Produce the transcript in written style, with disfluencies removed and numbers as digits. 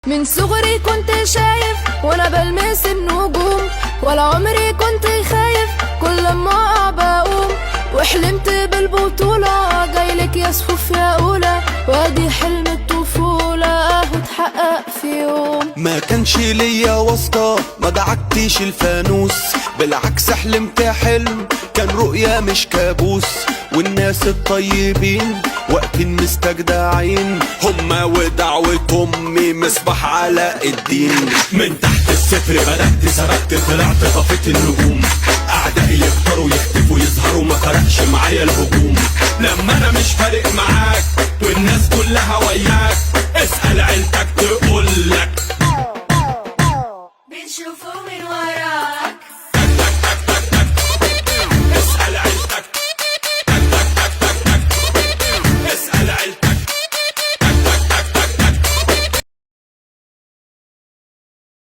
من صغري كنت شايف وانا بلمس النجوم، ولا عمري كنت خايف كل ما بقوم، وحلمت بالبطولة جايلك يا صفوف يا أولى، وادي حلم الطفولة اهو اتحقق في يوم. ما كانش ليا واسطة، ما دعكتش الفانوس، بالعكس حلمت حلم كان رؤيا مش كابوس، والناس الطيبين وقت المستجدعين هما ودعوة امي مصباح علاء الدين. من تحت الصفر بدأت سبقت طلعت طفت النجوم، اعدائي يختاروا يختفوا يظهروا ما فرقش معايا الهجوم. لما انا مش فارق معاك والناس كلها وياك، اسأل عيلتك تقول